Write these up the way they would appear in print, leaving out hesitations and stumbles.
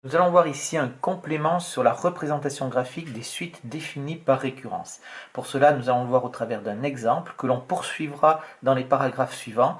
Nous allons voir ici un complément sur la représentation graphique des suites définies par récurrence. Pour cela, nous allons le voir au travers d'un exemple que l'on poursuivra dans les paragraphes suivants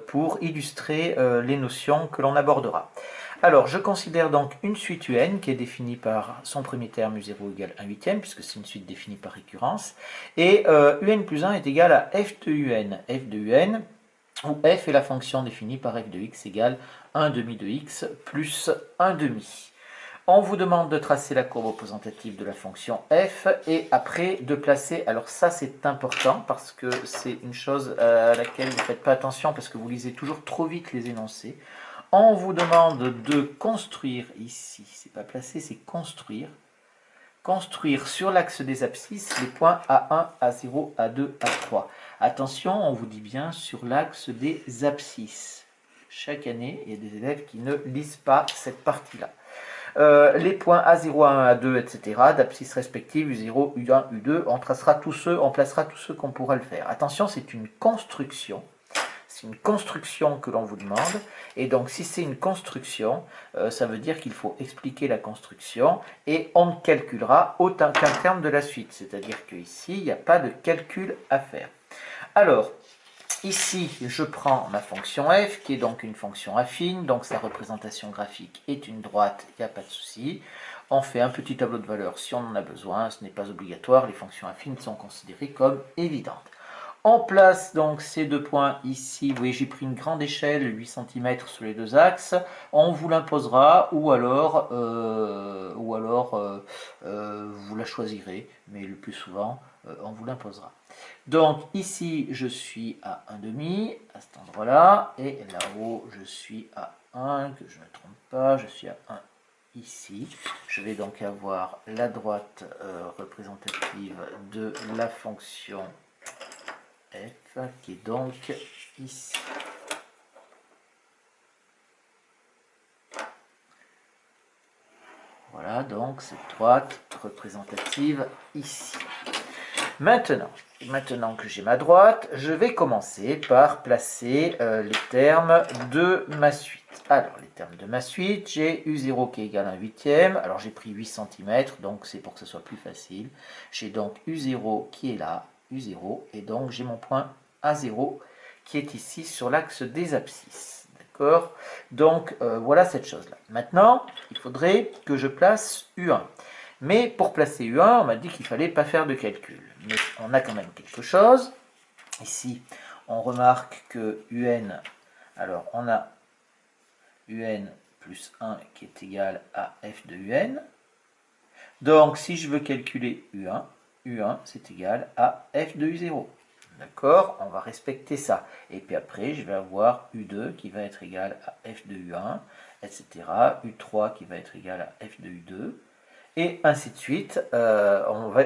pour illustrer les notions que l'on abordera. Alors, je considère donc une suite UN qui est définie par son premier terme U0 égale 1 huitième, puisque c'est une suite définie par récurrence, et UN plus 1 est égal à f de UN. F de UN, où f est la fonction définie par f de x égale 1 demi de x plus 1 demi. On vous demande de tracer la courbe représentative de la fonction f et après de placer, alors ça c'est important parce que c'est une chose à laquelle vous ne faites pas attention parce que vous lisez toujours trop vite les énoncés. On vous demande de construire ici, c'est pas placer, c'est construire. Construire sur l'axe des abscisses les points A1, A0, A2, A3. Attention, on vous dit bien sur l'axe des abscisses. Chaque année, il y a des élèves qui ne lisent pas cette partie-là. Les points A0, A1, A2, etc., d'abscisses respectives, U0, U1, U2, on placera tous ceux qu'on pourra le faire. Attention, c'est une construction. C'est une construction que l'on vous demande. Et donc, si c'est une construction, ça veut dire qu'il faut expliquer la construction et on ne calculera autant qu'un terme de la suite. C'est-à-dire qu'ici, il n'y a pas de calcul à faire. Alors, ici, je prends ma fonction f, qui est donc une fonction affine, donc sa représentation graphique est une droite, il n'y a pas de souci. On fait un petit tableau de valeurs si on en a besoin, ce n'est pas obligatoire, les fonctions affines sont considérées comme évidentes. On place donc ces deux points ici, vous voyez j'ai pris une grande échelle, 8 cm sur les deux axes, on vous l'imposera ou alors vous la choisirez, mais le plus souvent on vous l'imposera. Donc ici je suis à 1 demi à cet endroit là, et là-haut je suis à 1, que je ne me trompe pas, je suis à 1 ici. Je vais donc avoir la droite représentative de la fonction f qui est donc ici. Voilà donc cette droite représentative ici. Maintenant que j'ai ma droite, je vais commencer par placer les termes de ma suite. Alors, les termes de ma suite, j'ai U0 qui est égal à 1 huitième. Alors, j'ai pris 8 cm, donc c'est pour que ce soit plus facile. J'ai donc U0 qui est là, U0, et donc j'ai mon point A0 qui est ici sur l'axe des abscisses. D'accord? Donc, voilà cette chose-là. Maintenant, il faudrait que je place U1. Mais pour placer U1, on m'a dit qu'il ne fallait pas faire de calcul. Mais on a quand même quelque chose. Ici, on remarque que UN, alors on a UN plus 1 qui est égal à f de UN. Donc, si je veux calculer U1, U1 c'est égal à f de U0. D'accord? On va respecter ça. Et puis après, je vais avoir U2 qui va être égal à f de U1, etc. U3 qui va être égal à f de U2. Et ainsi de suite.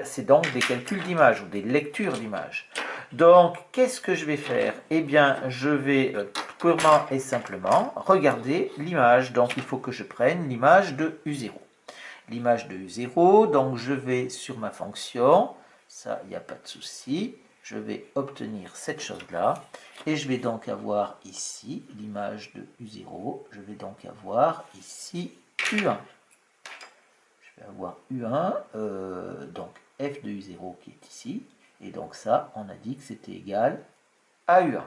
C'est donc des calculs d'images ou des lectures d'images. Donc, qu'est-ce que je vais faire? Eh bien, je vais purement et simplement regarder l'image. Donc, il faut que je prenne l'image de U0. L'image de U0, donc je vais sur ma fonction, ça, il n'y a pas de souci. Je vais obtenir cette chose-là. Et je vais donc avoir ici l'image de U0. Je vais donc avoir ici U1. Je vais avoir U1, donc f de U0 qui est ici, et donc ça, on a dit que c'était égal à U1.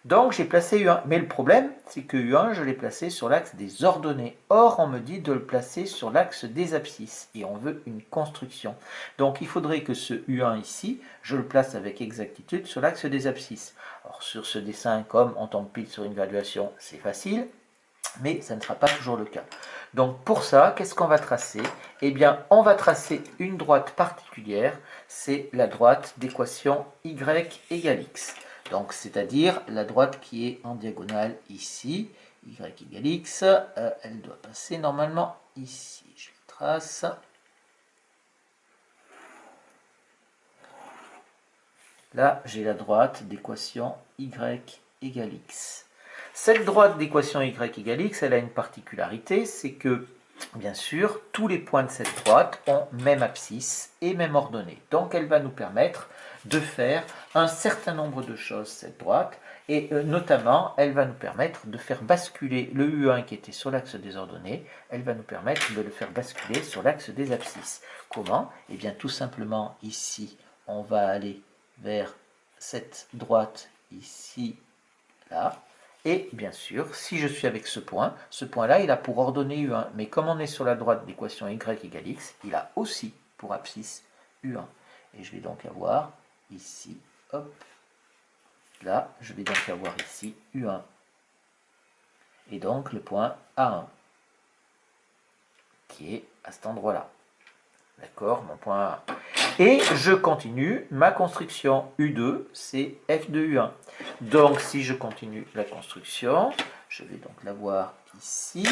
Donc j'ai placé U1, mais le problème, c'est que U1, je l'ai placé sur l'axe des ordonnées. Or, on me dit de le placer sur l'axe des abscisses, et on veut une construction. Donc il faudrait que ce U1 ici, je le place avec exactitude sur l'axe des abscisses. Alors sur ce dessin, comme on tombe pile sur une valuation, c'est facile, mais ça ne sera pas toujours le cas. Donc pour ça, qu'est-ce qu'on va tracer? Eh bien, on va tracer une droite particulière, c'est la droite d'équation y égale x. Donc, c'est-à-dire la droite qui est en diagonale ici, y égale x, elle doit passer normalement ici. Je le trace. Là, j'ai la droite d'équation y égale x. Cette droite d'équation y égale x, elle a une particularité, c'est que, bien sûr, tous les points de cette droite ont même abscisse et même ordonnée. Donc, elle va nous permettre de faire un certain nombre de choses, cette droite, Et notamment, elle va nous permettre de faire basculer le U1 qui était sur l'axe des ordonnées, elle va nous permettre de le faire basculer sur l'axe des abscisses. Comment? Eh bien tout simplement ici, on va aller vers cette droite ici, là. Et bien sûr, si je suis avec ce point-là, il a pour ordonnée U1. Mais comme on est sur la droite d'équation y égale x, il a aussi pour abscisse U1. Et je vais donc avoir ici, hop, là, je vais donc avoir ici U1. Et donc le point A1, qui est à cet endroit-là. D'accord, mon point A1. Et je continue ma construction U2, c'est F de U1. Donc si je continue la construction, je vais donc l'avoir ici.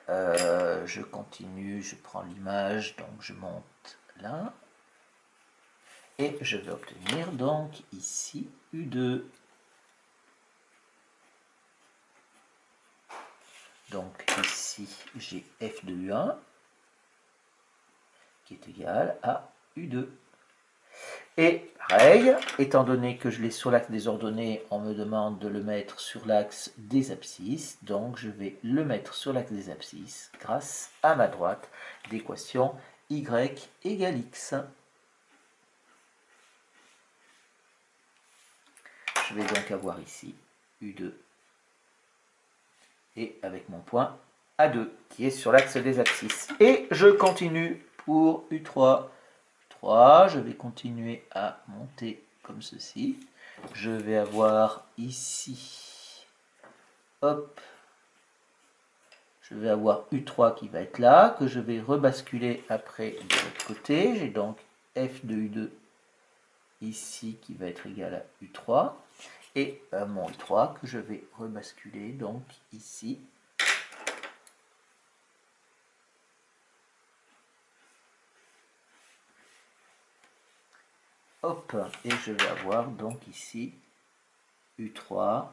Je continue, je prends l'image, donc je monte là. Et je vais obtenir donc ici U2. Donc ici j'ai F de U1 qui est égal à U2. Et pareil, étant donné que je l'ai sur l'axe des ordonnées, on me demande de le mettre sur l'axe des abscisses, donc je vais le mettre sur l'axe des abscisses grâce à ma droite d'équation y égale x. Je vais donc avoir ici U2 et avec mon point A2 qui est sur l'axe des abscisses. Et je continue pour U3. Je vais continuer à monter comme ceci. Je vais avoir ici, hop, je vais avoir U3 qui va être là, que je vais rebasculer après de l'autre côté. J'ai donc F de U2 ici qui va être égal à U3. Et mon U3 que je vais rebasculer donc ici. Hop, et je vais avoir donc ici U3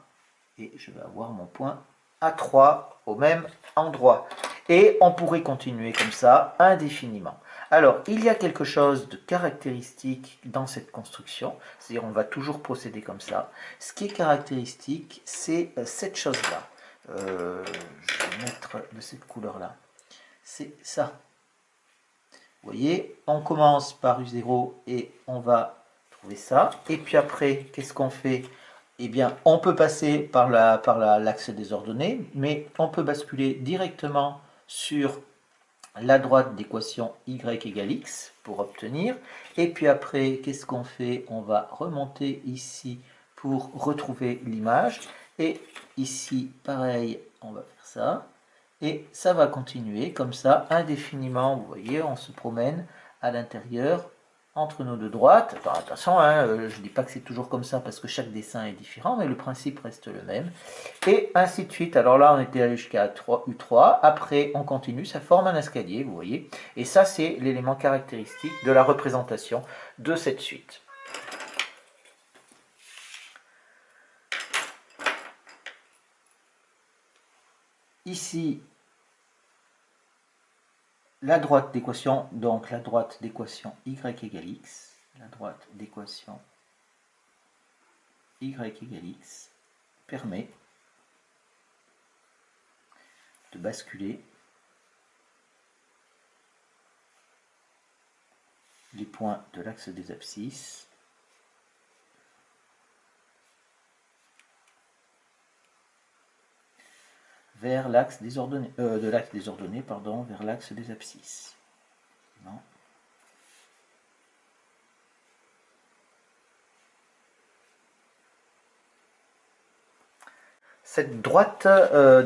et je vais avoir mon point A3 au même endroit. Et on pourrait continuer comme ça indéfiniment. Alors, il y a quelque chose de caractéristique dans cette construction, c'est-à-dire on va toujours procéder comme ça. Ce qui est caractéristique, c'est cette chose-là. Je vais mettre de cette couleur-là. C'est ça. Vous voyez, on commence par U0 et on va trouver ça. Et puis après, qu'est-ce qu'on fait? Eh bien, on peut passer par l'axe des ordonnées, mais on peut basculer directement sur la droite d'équation y égale x pour obtenir. Et puis après, qu'est-ce qu'on fait? On va remonter ici pour retrouver l'image. Et ici, pareil, on va faire ça. Et ça va continuer comme ça indéfiniment. Vous voyez, on se promène à l'intérieur entre nos deux droites. Alors, attention, hein, je ne dis pas que c'est toujours comme ça parce que chaque dessin est différent, mais le principe reste le même. Et ainsi de suite. Alors là, on était allé jusqu'à U3. Après, on continue. Ça forme un escalier, vous voyez. Et ça, c'est l'élément caractéristique de la représentation de cette suite. Ici, la droite d'équation, donc la droite d'équation y égale x, la droite d'équation y égale x permet de basculer les points de l'axe des abscisses vers l'axe des ordonnées, vers l'axe des abscisses. Non. Cette droite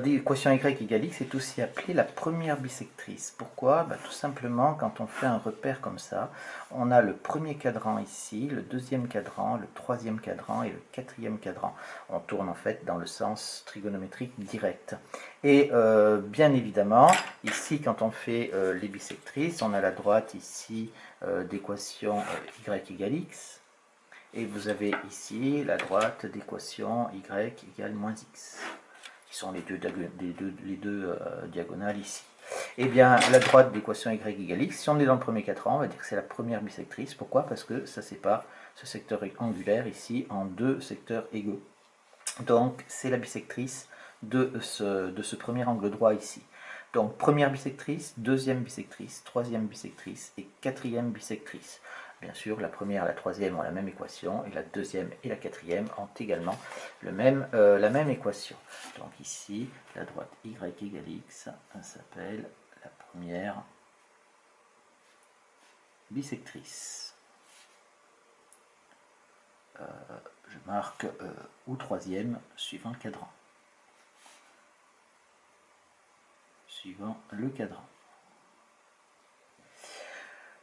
d'équation y égale x est aussi appelée la première bisectrice. Pourquoi? Tout simplement, quand on fait un repère comme ça, on a le premier cadran ici, le deuxième cadran, le troisième cadran et le quatrième cadran. On tourne en fait dans le sens trigonométrique direct. Et bien évidemment, ici, quand on fait les bisectrices, on a la droite ici d'équation y égale x. Et vous avez ici la droite d'équation y égale moins x, qui sont les deux diagonales ici. Et bien, la droite d'équation y égale x, si on est dans le premier cadran, on va dire que c'est la première bisectrice. Pourquoi? Parce que ça sépare ce secteur angulaire ici en deux secteurs égaux. Donc c'est la bisectrice de ce premier angle droit ici. Donc première bisectrice, deuxième bisectrice, troisième bisectrice et quatrième bisectrice. Bien sûr, la première et la troisième ont la même équation, et la deuxième et la quatrième ont également la même équation. Donc ici, la droite y égale x, ça s'appelle la première bisectrice. Je marque ou troisième suivant le cadran. Suivant le cadran.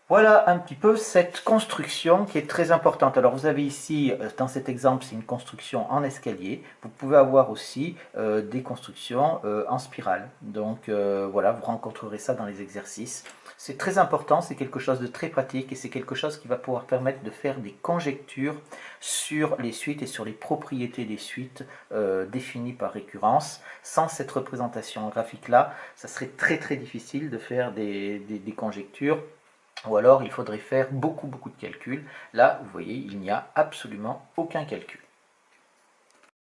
Voilà un petit peu cette construction qui est très importante. Alors vous avez ici, dans cet exemple, c'est une construction en escalier. Vous pouvez avoir aussi des constructions en spirale. Donc voilà, vous rencontrerez ça dans les exercices. C'est très important, c'est quelque chose de très pratique et c'est quelque chose qui va pouvoir permettre de faire des conjectures sur les suites et sur les propriétés des suites définies par récurrence. Sans cette représentation graphique-là, ça serait très très difficile de faire des conjectures. Ou alors il faudrait faire beaucoup de calculs. Là, vous voyez, il n'y a absolument aucun calcul.